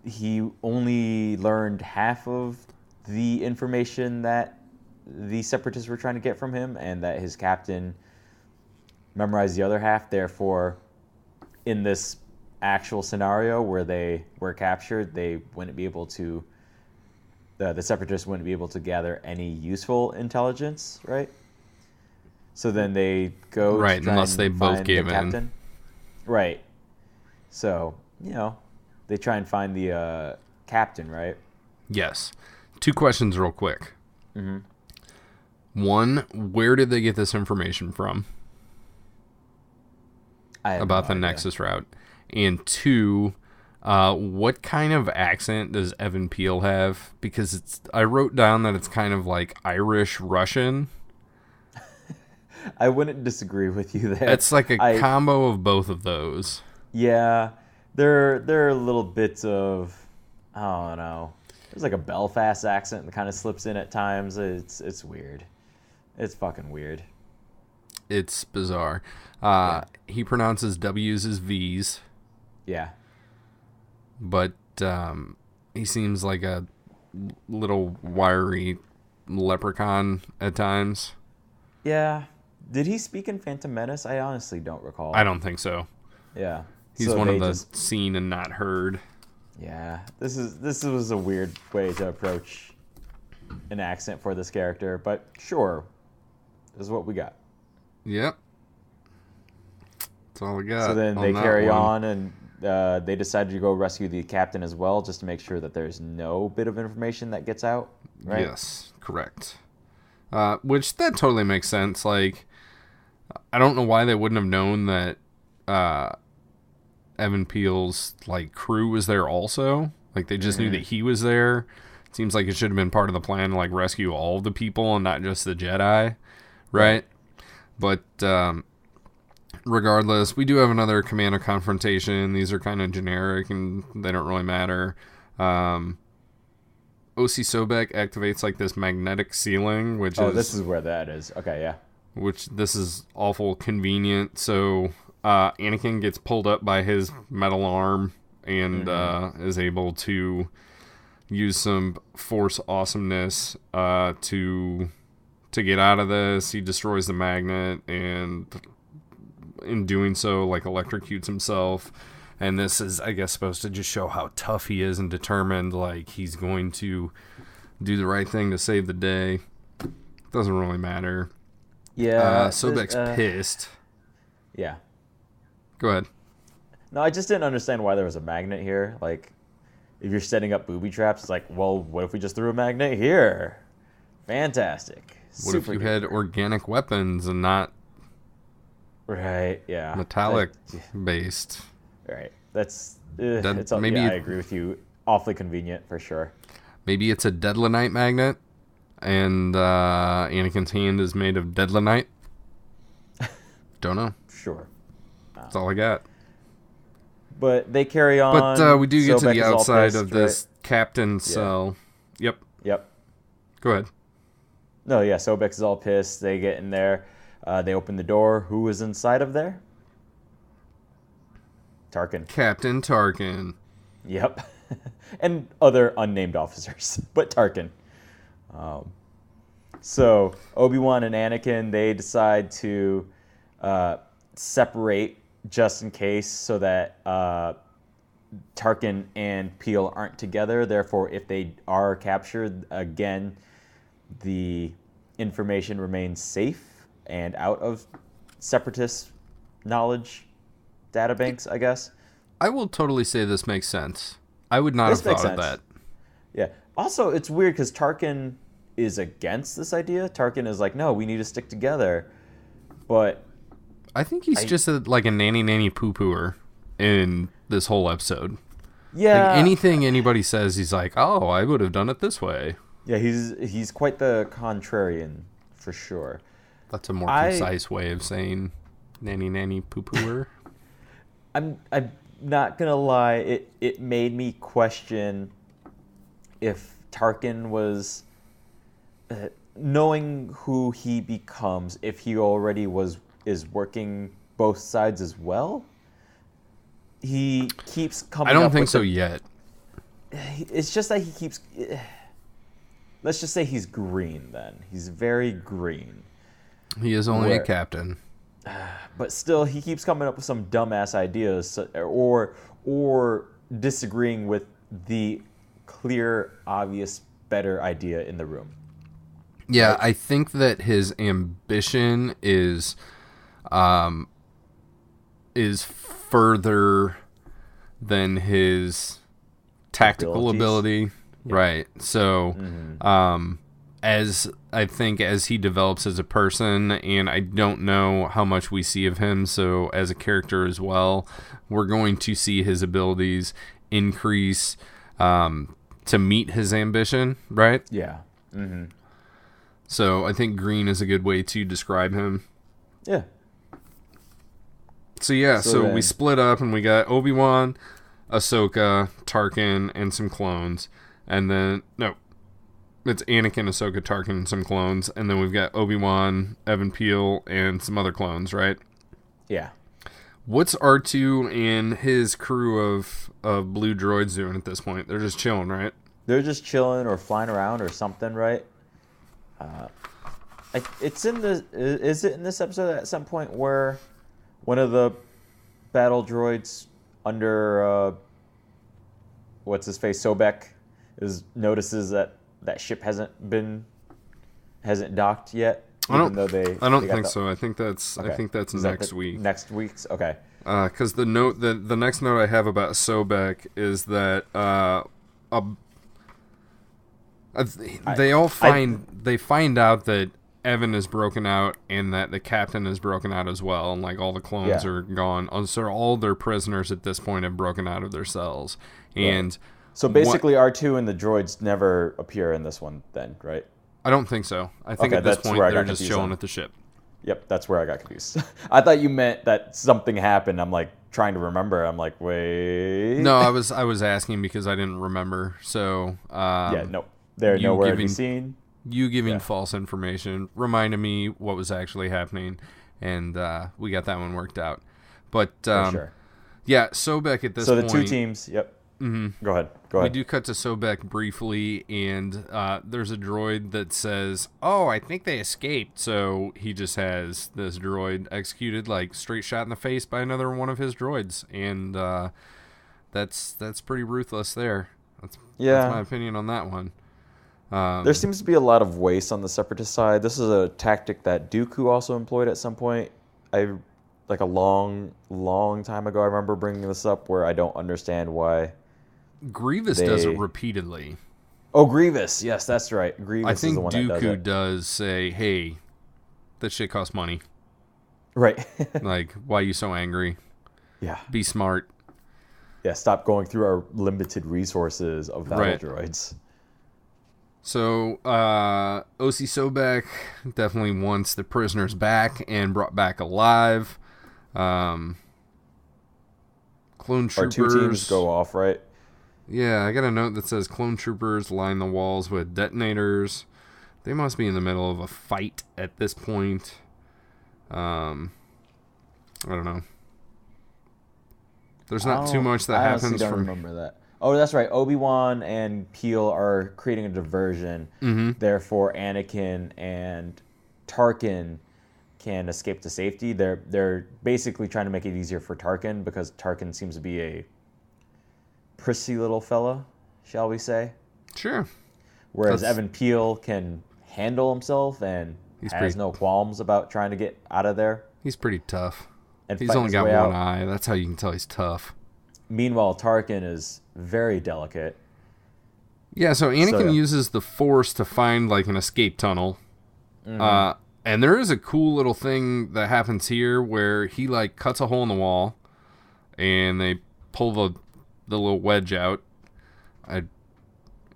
he only learned half of the information that the Separatists were trying to get from him, and that his captain memorized the other half. Therefore, in this actual scenario where they were captured, they wouldn't be able to, the Separatists wouldn't be able to gather any useful intelligence, right? So then they go to try unless they both gave in. Captain. Right. So, they try and find the captain, right? Yes. 2 questions real quick. Mm-hmm. 1, where did they get this information from? About the Nexus route? And 2, what kind of accent does Evan Piell have? Because I wrote down that it's kind of like Irish Russian. I wouldn't disagree with you there. It's like a combo of both of those. Yeah, there are little bits of, I don't know. There's like a Belfast accent that kind of slips in at times. It's weird. It's fucking weird. It's bizarre. He pronounces W's as V's. Yeah. But he seems like a little wiry leprechaun at times. Yeah. Did he speak in Phantom Menace? I honestly don't recall. I don't think so. Yeah. He's one of the seen and not heard. Yeah. This was a weird way to approach an accent for this character, but sure. This is what we got. Yep. That's all we got. So then they carry on, and they decided to go rescue the captain as well, just to make sure that there's no bit of information that gets out, right? Yes, correct. Which, that totally makes sense. Like, I don't know why they wouldn't have known that Evan Piell's, like, crew was there also. Like, they just knew that he was there. It seems like it should have been part of the plan to, like, rescue all of the people and not just the Jedi, right? But, regardless, we do have another Commando confrontation. These are kind of generic and they don't really matter. O.C. Sobek activates like this magnetic ceiling, which this is where that is. Okay, yeah. Which this is awful convenient. So Anakin gets pulled up by his metal arm and is able to use some Force awesomeness to get out of this. He destroys the magnet and in doing so, like, electrocutes himself. And this is, I guess, supposed to just show how tough he is and determined. Like, he's going to do the right thing to save the day. Doesn't really matter. Yeah. Sobek's pissed. Yeah. Go ahead. No, I just didn't understand why there was a magnet here. Like, if you're setting up booby traps, it's like, well, what if we just threw a magnet here? Fantastic. What if you had organic weapons and not right? Yeah. Metallic based. Right. That's maybe I agree with you. Awfully convenient for sure. Maybe it's a Deadlanite magnet, and Anakin's hand is made of Deadlanite. Don't know. Sure. That's all I got. But they carry on. But we do get to the outside of this captain's cell. Yep. Go ahead. No, yeah, Sobek is all pissed. They get in there. They open the door. Who is inside of there? Tarkin. Captain Tarkin. Yep. And other unnamed officers, but Tarkin. So Obi-Wan and Anakin, they decide to separate just in case, so that Tarkin and Piell aren't together. Therefore, if they are captured again, the information remains safe and out of separatist knowledge databanks, I guess. I will totally say this makes sense. I would not have thought of that. Yeah. Also, it's weird because Tarkin is against this idea. Tarkin is like, no, we need to stick together. But I think he's just like a nanny poo-pooer in this whole episode. Yeah. Like anything anybody says, he's like, oh, I would have done it this way. Yeah, he's quite the contrarian, for sure. That's a more concise way of saying nanny poo-pooer. I'm not gonna lie, it made me question if Tarkin was knowing who he becomes, if he already is working both sides as well. He keeps coming. I don't think so yet. It's just that he keeps. Let's just say he's green. Then he's very green. He is only a captain. But still, he keeps coming up with some dumbass ideas, or disagreeing with the clear, obvious, better idea in the room. Yeah, right? I think that his ambition is further than his tactical ability. Yeah. Right. So, as he develops as a person, and I don't know how much we see of him, so as a character as well, we're going to see his abilities increase to meet his ambition, right? Yeah. Mm-hmm. So I think green is a good way to describe him. Yeah. So we split up, and we got Obi-Wan, Ahsoka, Tarkin, and some clones. And then, no, it's Anakin, Ahsoka, Tarkin, and some clones. And then we've got Obi-Wan, Evan Piell, and some other clones, right? Yeah. What's R2 and his crew of blue droids doing at this point? They're just chilling, right? They're just chilling or flying around or something, right? It's in the. Is it in this episode at some point where one of the battle droids under what's his face, Sobek, notices that ship hasn't docked yet? I don't think so. I think that's next week. Next week's okay. Because the next note I have about Sobek is that they find out that Evan is broken out and that the captain is broken out as well, and like all the clones are gone. So all their prisoners at this point have broken out of their cells, and so basically R2 and the droids never appear in this one, then, right? I don't think so. I think at this point they're just chilling at the ship. Yep, that's where I got confused. I thought you meant that something happened. I'm like trying to remember. I'm like, wait. No, I was asking because I didn't remember. So no, they're nowhere to be seen. You giving false information reminded me what was actually happening, and we got that one worked out. But for sure. Yeah, Sobek at this point. So the two teams. Yep. Mm-hmm. Go ahead. We do cut to Sobek briefly, and there's a droid that says, "Oh, I think they escaped." So he just has this droid executed, like straight shot in the face by another one of his droids, and that's pretty ruthless. That's my opinion on that one. There seems to be a lot of waste on the Separatist side. This is a tactic that Dooku also employed at some point. Like a long, long time ago, I remember bringing this up where I don't understand why. Grievous does it repeatedly. Oh, Grievous. Yes, that's right. Grievous is the one that does it. I think Dooku does say, hey, that shit costs money. Right. Like, why are you so angry? Yeah. Be smart. Yeah, stop going through our limited resources of battle droids. So, O.C. Sobek definitely wants the prisoners back and brought back alive. Clone troopers. Our two teams go off, right? Yeah, I got a note that says clone troopers line the walls with detonators. They must be in the middle of a fight at this point. I don't know. There's not too much that happens I from. Remember that. Oh, that's right. Obi-Wan and Piell are creating a diversion. Mm-hmm. Therefore, Anakin and Tarkin can escape to safety. They're basically trying to make it easier for Tarkin because Tarkin seems to be a prissy little fella, shall we say? Sure. Whereas Evan Piell can handle himself and has no qualms about trying to get out of there. He's pretty tough. And he's only got one eye. That's how you can tell he's tough. Meanwhile, Tarkin is very delicate. Yeah, so Anakin uses the Force to find like an escape tunnel. Mm-hmm. And there is a cool little thing that happens here where he like cuts a hole in the wall and they pull the little wedge out.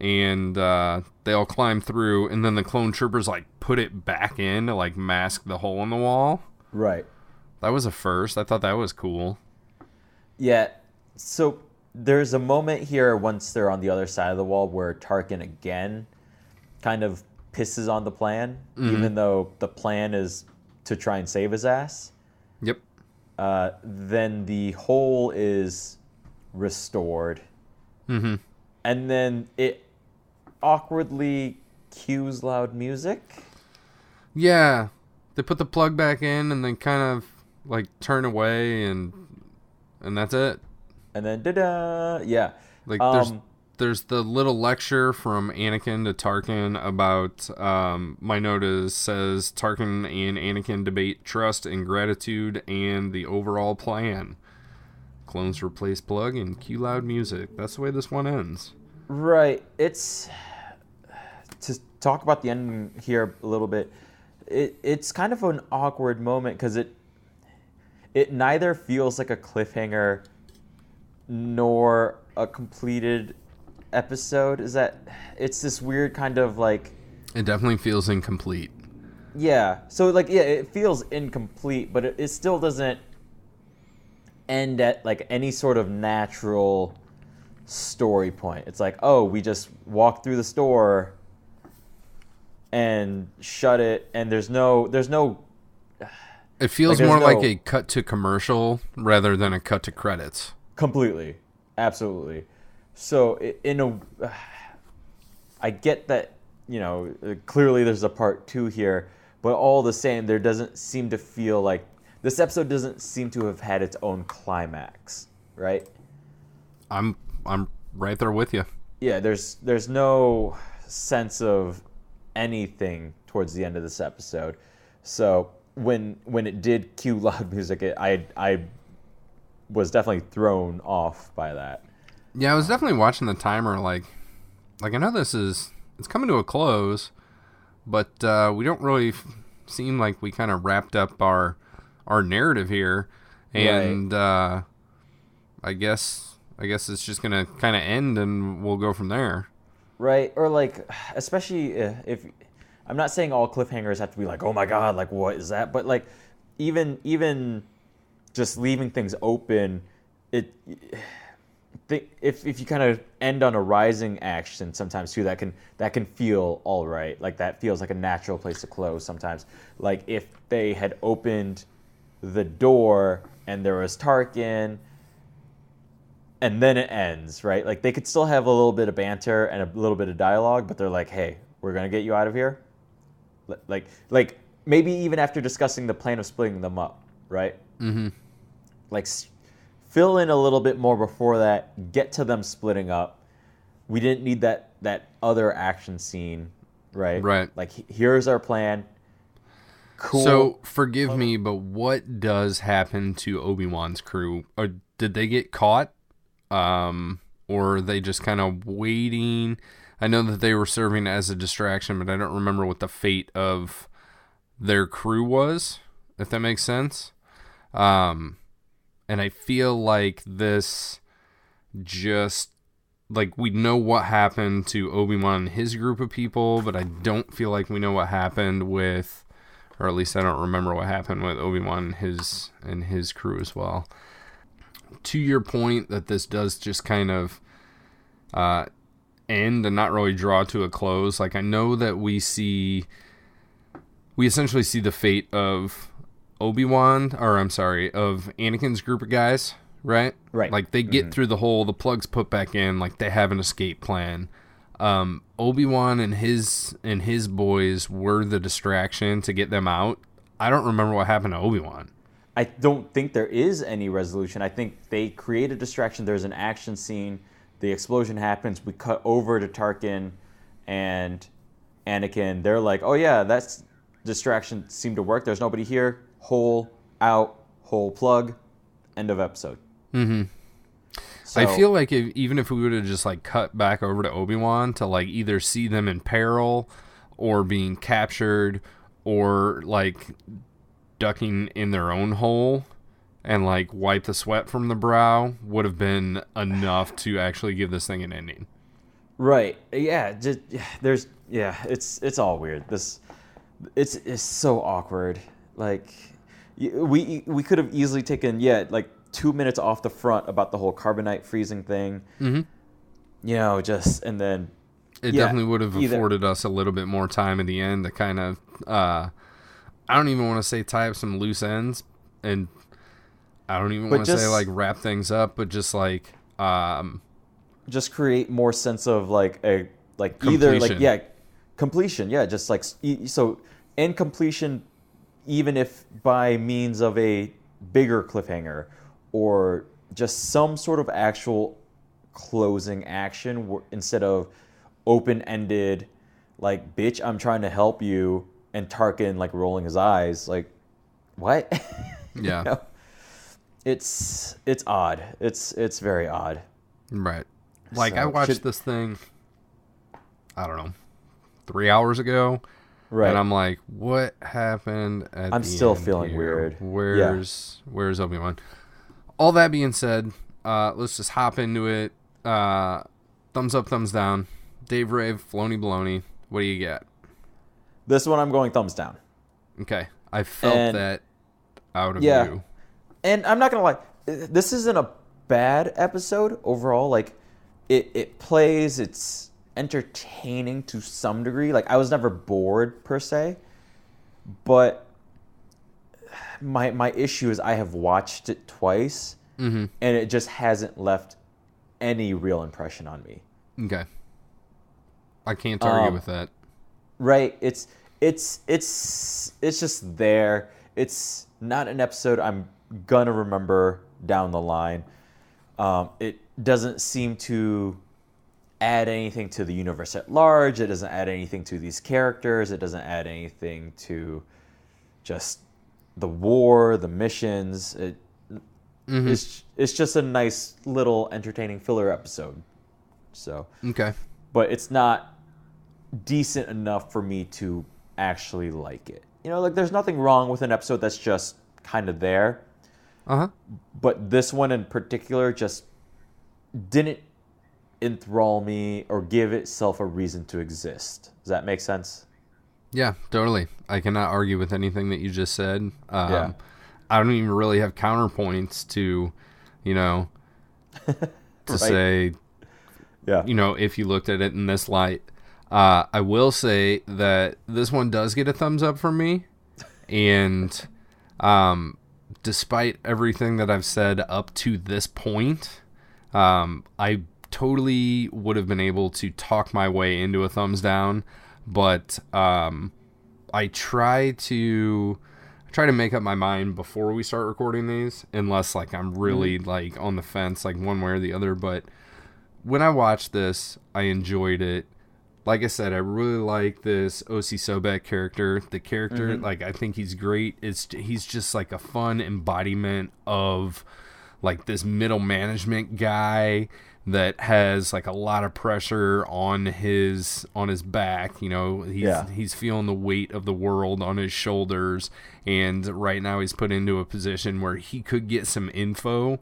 And they all climb through, and then the clone troopers like put it back in to like mask the hole in the wall. Right. That was a first. I thought that was cool. Yeah. So there's a moment here once they're on the other side of the wall where Tarkin again kind of pisses on the plan, even though the plan is to try and save his ass. Yep. Then the hole is restored. Mm-hmm. And then it awkwardly cues loud music. Yeah. They put the plug back in and then kind of like turn away and that's it. And then da-da! Yeah. Like there's the little lecture from Anakin to Tarkin about my note says Tarkin and Anakin debate trust and gratitude and the overall plan. Clones replace plug and cue loud music. That's the way this one ends. Right. It's to talk about the ending here a little bit. It's kind of an awkward moment because it neither feels like a cliffhanger nor a completed episode. It's this weird kind of like... It definitely feels incomplete. Yeah. So like, yeah, it feels incomplete, but it still doesn't end at like any sort of natural story point. It's like, oh, we just walked through the store and shut it, and there's no it feels more like a cut to commercial rather than a cut to credits. Completely. Absolutely. So I get that, clearly there's a part 2 here, but all the same, there doesn't seem to feel like this episode doesn't seem to have had its own climax, right? I'm right there with you. Yeah, there's no sense of anything towards the end of this episode. So when it did cue loud music, I was definitely thrown off by that. Yeah, I was definitely watching the timer like I know it's coming to a close, but we don't really seem like we kind of wrapped up our narrative here, and right. I guess it's just gonna kind of end and we'll go from there. Right, or like, especially if I'm not saying all cliffhangers have to be like, oh my god, like what is that? But like, even just leaving things open, if you kind of end on a rising action sometimes too, that can feel all right. Like that feels like a natural place to close sometimes. Like if they had opened the door and there was Tarkin, and then it ends, right? Like they could still have a little bit of banter and a little bit of dialogue, but they're like, hey, we're gonna get you out of here. Like maybe even after discussing the plan of splitting them up, right? Mm-hmm. Like fill in a little bit more before that. Get to them splitting up. We didn't need that other action scene, right? Right. Like here's our plan. Cool. So forgive me, but what does happen to Obi-Wan's crew? Or did they get caught? Or are they just kind of waiting? I know that they were serving as a distraction, but I don't remember what the fate of their crew was, if that makes sense. And I feel like this just, like, we know what happened to Obi-Wan and his group of people, but I don't feel like we know what happened with, or at least I don't remember what happened with Obi-Wan and his crew as well. To your point that this does just kind of end and not really draw to a close, like I know that we essentially see the fate of of Anakin's group of guys, right? Right. Like, they get through the hole, the plug's put back in, like, they have an escape plan. Obi-Wan and his boys were the distraction to get them out. I don't remember what happened to Obi-Wan. I don't think there is any resolution. I think they create a distraction. There's an action scene. The explosion happens. We cut over to Tarkin and Anakin. They're like, oh, yeah, that's distraction seemed to work. There's nobody here. Hole out, hole plug, end of episode. Mm-hmm. So, I feel like even if we would have just like cut back over to Obi-Wan to like either see them in peril or being captured or like ducking in their own hole and like wipe the sweat from the brow would have been enough to actually give this thing an ending. Right. Yeah. It's all weird. It's so awkward. Like we could have easily taken like 2 minutes off the front about the whole carbonite freezing thing. Mm-hmm. You know, and then it definitely would have afforded us a little bit more time at the end to kind of I don't even want to say tie up some loose ends, and I don't even want to say like wrap things up, but just like just create more sense of like completion. Yeah, just like so in completion, even if by means of a bigger cliffhanger or just some sort of actual closing action instead of open-ended, like, bitch, I'm trying to help you, and Tarkin like rolling his eyes, like, what? Yeah. You know? It's odd. It's very odd. Right. Like, so, I watched this thing, I don't know, 3 hours ago. Right. And I'm like, what happened at I'm the still end feeling here? weird. Where's Obi-Wan? All that being said, let's just hop into it. Thumbs up, thumbs down. Dave Rave, Filoni Baloney. What do you get? This one I'm going thumbs down. Okay. I felt that out of you. And I'm not going to lie. This isn't a bad episode overall. Like, it plays. It's entertaining to some degree. Like, I was never bored, per se. But my issue is I have watched it twice. Mm-hmm. And it just hasn't left any real impression on me. Okay. I can't argue with that. Right. It's just there. It's not an episode I'm gonna remember down the line. It doesn't seem to add anything to the universe at large. It doesn't add anything to these characters. It doesn't add anything to just the war, the missions. It's just a nice little entertaining filler episode. So okay. But it's not decent enough for me to actually like it. You know, like, there's nothing wrong with an episode that's just kind of there. Uh-huh. But this one in particular just didn't enthrall me or give itself a reason to exist. Does that make sense? Yeah, totally. I cannot argue with anything that you just said. I don't even really have counterpoints to, you know, to say, you know, if you looked at it in this light. I will say that this one does get a thumbs up from me. And despite everything that I've said up to this point, I totally would have been able to talk my way into a thumbs down. But I try to make up my mind before we start recording these, unless like I'm really like on the fence, like one way or the other. But when I watched this, I enjoyed it. Like I said, I really like this O.C. Sobek character. The character, like, I think he's great. He's just like a fun embodiment of like this middle management guy that has like a lot of pressure on his back. You know, he's feeling the weight of the world on his shoulders, and right now he's put into a position where he could get some info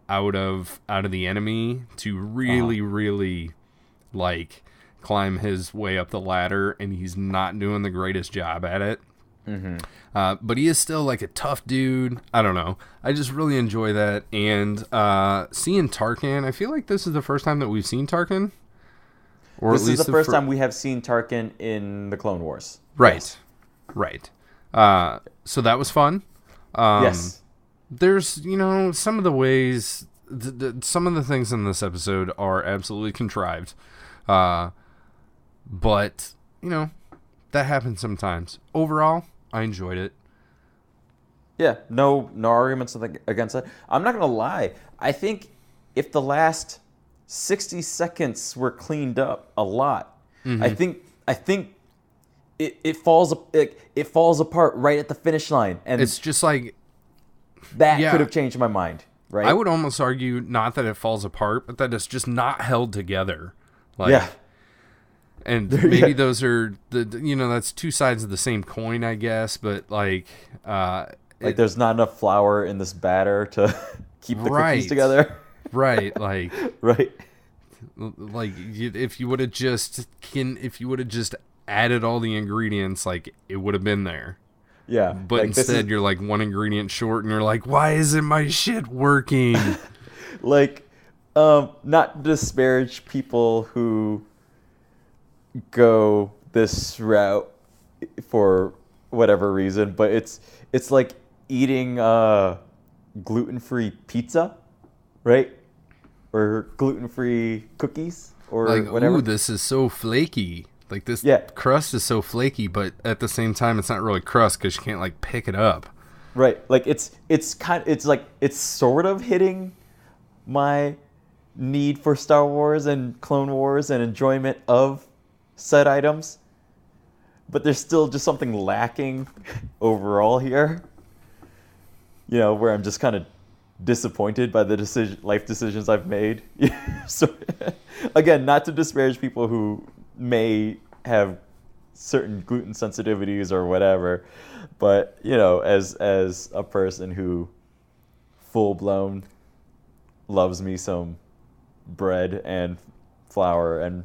out of the enemy to really like climb his way up the ladder, and he's not doing the greatest job at it. But he is still like a tough dude. I don't know. I just really enjoy that. And seeing Tarkin, I feel like this is the first time that we've seen Tarkin. Or this at least is the first time we have seen Tarkin in the Clone Wars. Right. Yes. Right. So that was fun. Yes. There's, some of the ways, some of the things in this episode are absolutely contrived. But, that happens sometimes. Overall, I enjoyed it. Yeah, no arguments against that. I'm not going to lie. I think if the last 60 seconds were cleaned up a lot, I think it falls apart right at the finish line, and it's just like that could have changed my mind. Right? I would almost argue not that it falls apart, but that it's just not held together. And maybe those are that's two sides of the same coin, I guess. But there's not enough flour in this batter to keep the cookies together. Right. Right. If you would have just added all the ingredients, it would have been there. Yeah. But instead you're one ingredient short and you're like, why isn't my shit working? Not to disparage people who go this route for whatever reason, but it's like eating gluten-free pizza, right? Or gluten-free cookies or whatever. Ooh, this is so flaky. This crust is so flaky, but at the same time, it's not really crust because you can't pick it up. Right. It's sort of hitting my need for Star Wars and Clone Wars and enjoyment of said items, but there's still just something lacking overall here. Where I'm just kind of disappointed by the life decisions I've made. So, again, not to disparage people who may have certain gluten sensitivities or whatever, but as a person who full blown loves me some bread and flour and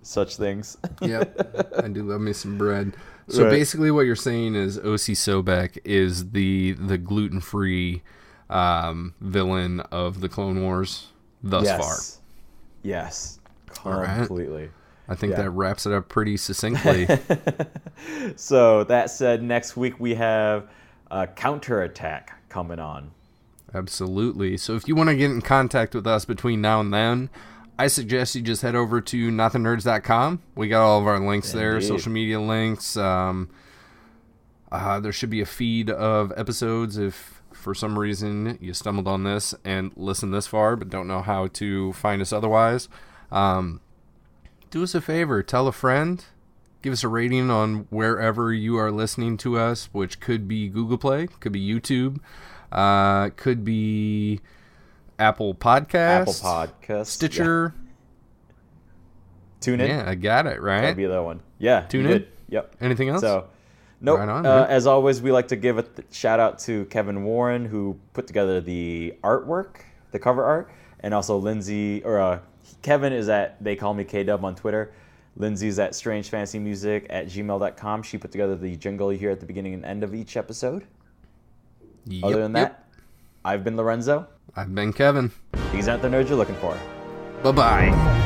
such things. Yep, I do love me some bread. So basically what you're saying is O.C. Sobek is the gluten-free villain of the Clone Wars thus far. Yes, completely. Right. I think that wraps it up pretty succinctly. So that said, next week we have a counterattack coming on. Absolutely. So if you want to get in contact with us between now and then, I suggest you just head over to notthenerds.com. We got all of our links there, social media links. There should be a feed of episodes if for some reason you stumbled on this and listened this far but don't know how to find us otherwise. Do us a favor, tell a friend, give us a rating on wherever you are listening to us, which could be Google Play, could be YouTube, could be Apple Podcasts, Stitcher. Tune in. Yeah, I got it, right? That'd be the one. Yeah. Tune in. Did. Yep. Anything else? So, nope. Right on, as always, we like to give a shout out to Kevin Warren, who put together the artwork, the cover art, and also Kevin is at They Call Me K-Dub on Twitter. Lindsay's at strangefantasymusic@gmail.com. She put together the jingle you hear at the beginning and end of each episode. Other than that, I've been Lorenzo. I've been Kevin. These aren't the nerds you're looking for. Bye-bye.